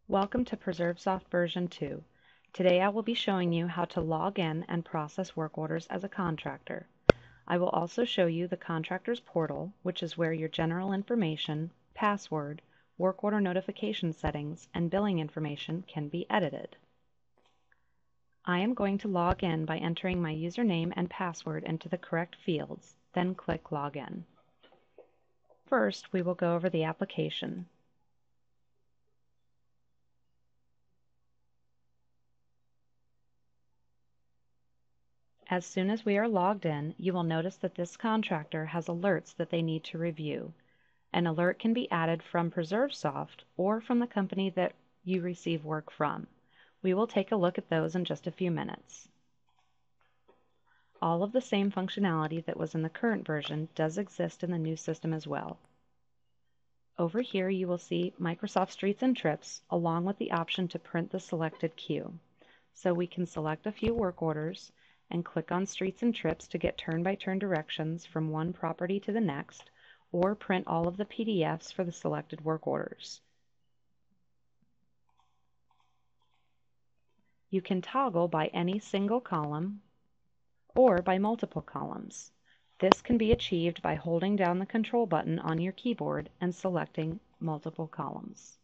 Welcome to PreserveSoft version 2. Today I will be showing you how to log in and process work orders as a contractor. I will also show you the contractor's portal, which is where your general information, password, work order notification settings, and billing information can be edited. I am going to log in by entering my username and password into the correct fields, then click Login. First, we will go over the application. As soon as we are logged in, you will notice that this contractor has alerts that they need to review. An alert can be added from PreserveSoft or from the company that you receive work from. We will take a look at those in just a few minutes. All of the same functionality that was in the current version does exist in the new system as well. Over here you will see Microsoft Streets and Trips along with the option to print the selected queue. So we can select a few work orders and click on Streets and Trips to get turn-by-turn directions from one property to the next, or print all of the PDFs for the selected work orders. You can toggle by any single column or by multiple columns. This can be achieved by holding down the control button on your keyboard and selecting multiple columns.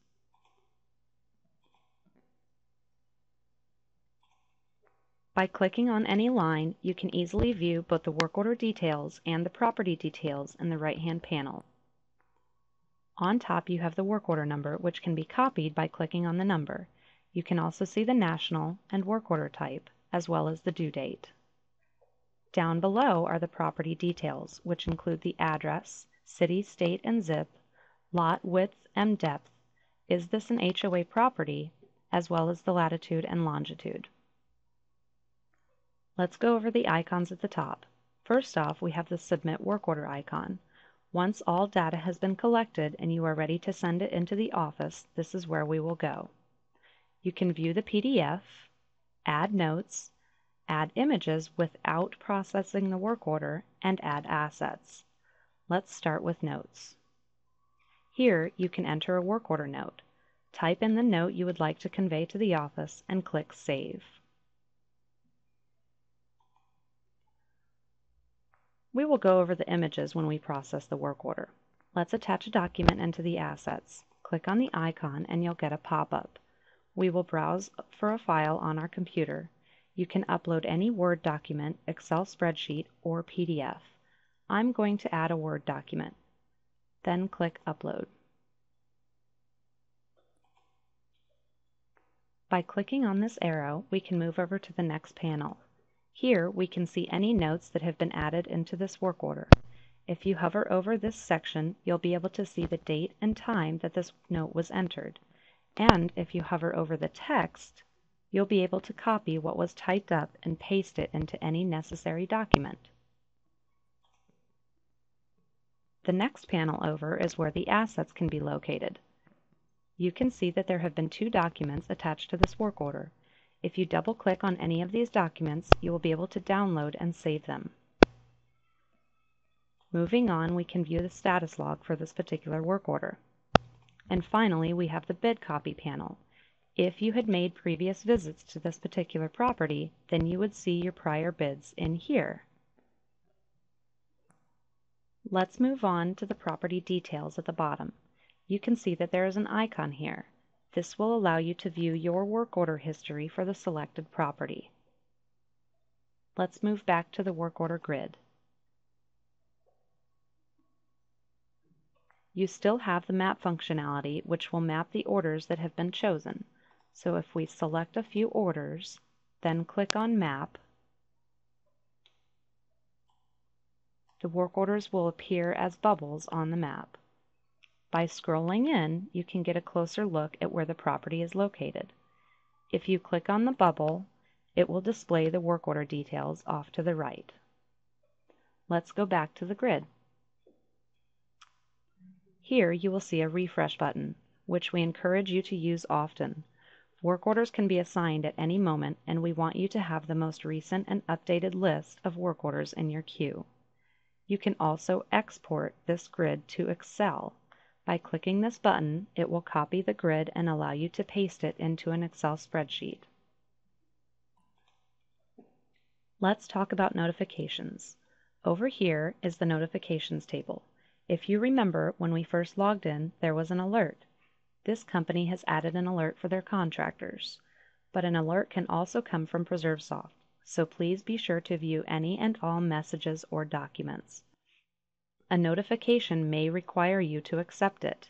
By clicking on any line, you can easily view both the work order details and the property details in the right-hand panel. On top you have the work order number, which can be copied by clicking on the number. You can also see the national and work order type, as well as the due date. Down below are the property details, which include the address, city, state, and zip, lot width and depth, is this an HOA property, as well as the latitude and longitude. Let's go over the icons at the top. First off, we have the Submit Work Order icon. Once all data has been collected and you are ready to send it into the office, this is where we will go. You can view the PDF, add notes, add images without processing the work order, and add assets. Let's start with notes. Here you can enter a work order note. Type in the note you would like to convey to the office and click Save. We will go over the images when we process the work order. Let's attach a document into the assets. Click on the icon and you'll get a pop-up. We will browse for a file on our computer. You can upload any Word document, Excel spreadsheet, or PDF. I'm going to add a Word document. Then click Upload. By clicking on this arrow, we can move over to the next panel. Here we can see any notes that have been added into this work order. If you hover over this section, you'll be able to see the date and time that this note was entered. And if you hover over the text, you'll be able to copy what was typed up and paste it into any necessary document. The next panel over is where the assets can be located. You can see that there have been two documents attached to this work order. If you double-click on any of these documents, you will be able to download and save them. Moving on, we can view the status log for this particular work order. And finally, we have the bid copy panel. If you had made previous visits to this particular property, then you would see your prior bids in here. Let's move on to the property details at the bottom. You can see that there is an icon here. This will allow you to view your work order history for the selected property. Let's move back to the work order grid. You still have the map functionality, which will map the orders that have been chosen. So if we select a few orders, then click on Map, the work orders will appear as bubbles on the map. By scrolling in, you can get a closer look at where the property is located. If you click on the bubble, it will display the work order details off to the right. Let's go back to the grid. Here you will see a refresh button, which we encourage you to use often. Work orders can be assigned at any moment, and we want you to have the most recent and updated list of work orders in your queue. You can also export this grid to Excel. By clicking this button, it will copy the grid and allow you to paste it into an Excel spreadsheet. Let's talk about notifications. Over here is the notifications table. If you remember, when we first logged in, there was an alert. This company has added an alert for their contractors, but an alert can also come from PreserveSoft, so please be sure to view any and all messages or documents. A notification may require you to accept it.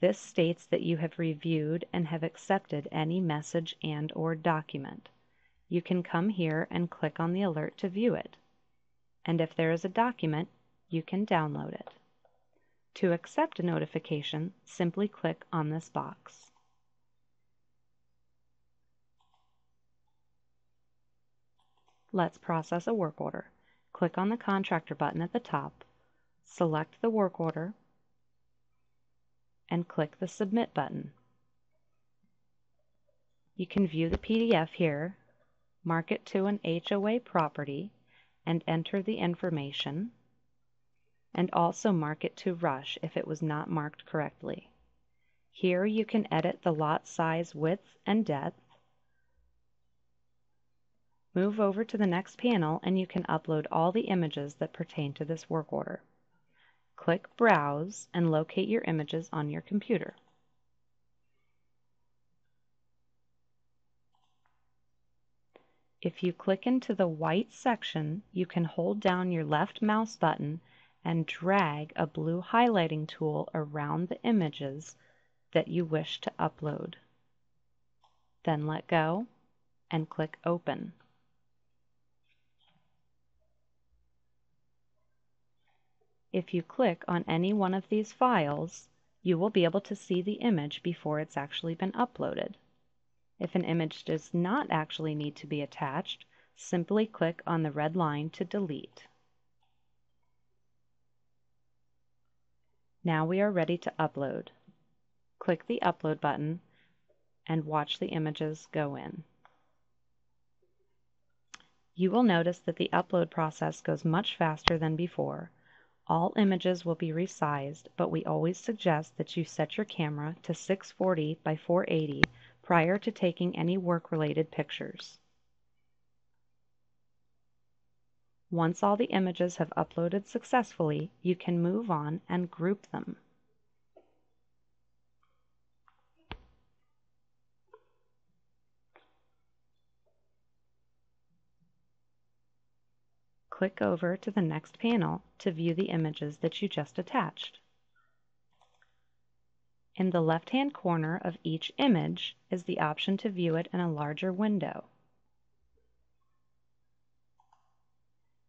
This states that you have reviewed and have accepted any message and/or document. You can come here and click on the alert to view it. And if there is a document, you can download it. To accept a notification, simply click on this box. Let's process a work order. Click on the Contractor button at the top, select the work order, and click the Submit button. You can view the PDF here, mark it to an HOA property, and enter the information, and also mark it to Rush if it was not marked correctly. Here you can edit the lot size, width, and depth. Move over to the next panel and you can upload all the images that pertain to this work order. Click Browse and locate your images on your computer. If you click into the white section, you can hold down your left mouse button and drag a blue highlighting tool around the images that you wish to upload. Then let go and click Open. If you click on any one of these files, you will be able to see the image before it's actually been uploaded. If an image does not actually need to be attached, simply click on the red line to delete. Now we are ready to upload. Click the Upload button and watch the images go in. You will notice that the upload process goes much faster than before. All images will be resized, but we always suggest that you set your camera to 640 by 480 prior to taking any work-related pictures. Once all the images have uploaded successfully, you can move on and group them. Click over to the next panel to view the images that you just attached. In the left-hand corner of each image is the option to view it in a larger window.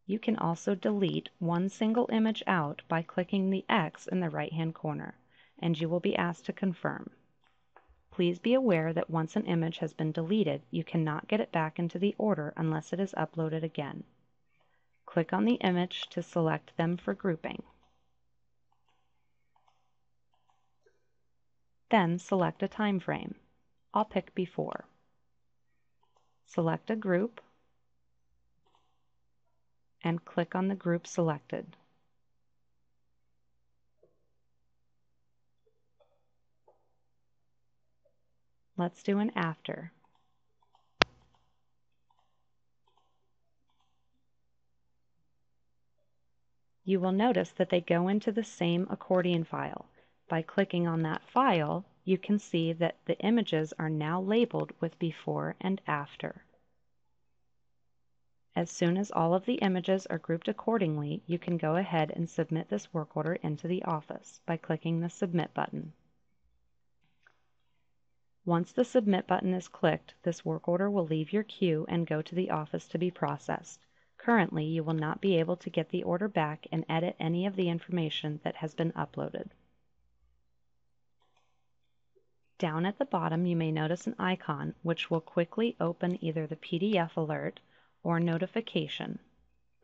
You can also delete one single image out by clicking the X in the right-hand corner, and you will be asked to confirm. Please be aware that once an image has been deleted, you cannot get it back into the order unless it is uploaded again. Click on the image to select them for grouping. Then select a time frame. I'll pick before. Select a group and click on the group selected. Let's do an after. You will notice that they go into the same accordion file. By clicking on that file, you can see that the images are now labeled with before and after. As soon as all of the images are grouped accordingly, you can go ahead and submit this work order into the office by clicking the Submit button. Once the Submit button is clicked, this work order will leave your queue and go to the office to be processed. Currently, you will not be able to get the order back and edit any of the information that has been uploaded. Down at the bottom, you may notice an icon which will quickly open either the PDF alert or notification.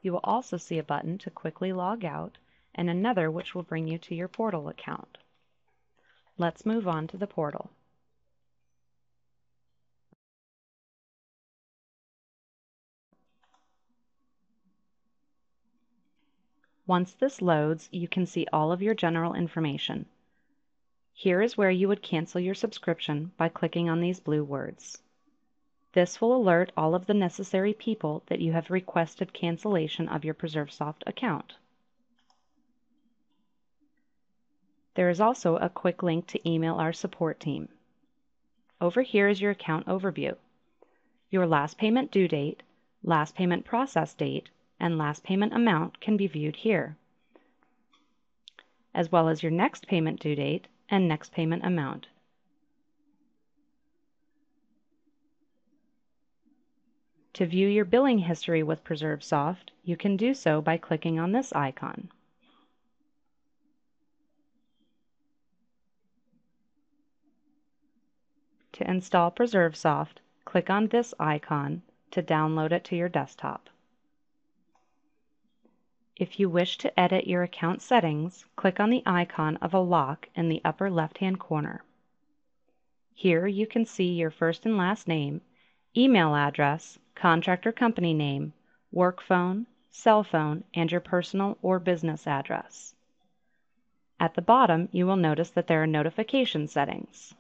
You will also see a button to quickly log out and another which will bring you to your portal account. Let's move on to the portal. Once this loads, you can see all of your general information. Here is where you would cancel your subscription by clicking on these blue words. This will alert all of the necessary people that you have requested cancellation of your PreserveSoft account. There is also a quick link to email our support team. Over here is your account overview. Your last payment due date, last payment process date, and last payment amount can be viewed here, as well as your next payment due date and next payment amount. To view your billing history with PreserveSoft, you can do so by clicking on this icon. To install PreserveSoft, click on this icon to download it to your desktop. If you wish to edit your account settings, click on the icon of a lock in the upper left-hand corner. Here you can see your first and last name, email address, contractor company name, work phone, cell phone, and your personal or business address. At the bottom, you will notice that there are notification settings.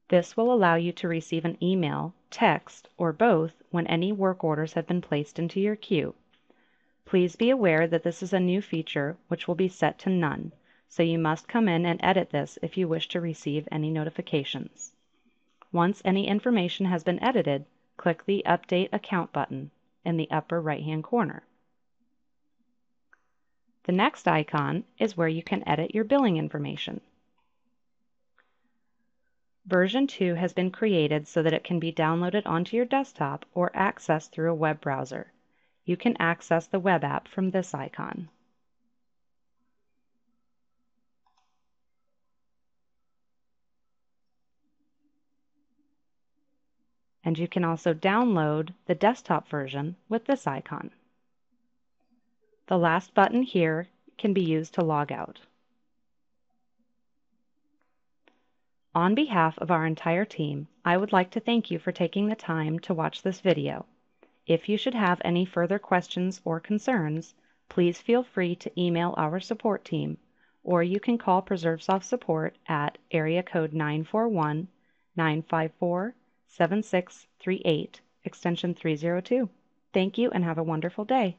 This will allow you to receive an email, text, or both when any work orders have been placed into your queue. Please be aware that this is a new feature which will be set to none, so you must come in and edit this if you wish to receive any notifications. Once any information has been edited, click the Update Account button in the upper right-hand corner. The next icon is where you can edit your billing information. Version 2 has been created so that it can be downloaded onto your desktop or accessed through a web browser. You can access the web app from this icon. And you can also download the desktop version with this icon. The last button here can be used to log out. On behalf of our entire team, I would like to thank you for taking the time to watch this video. If you should have any further questions or concerns, please feel free to email our support team, or you can call PreserveSoft support at area code 941-954-7638, extension 302. Thank you and have a wonderful day.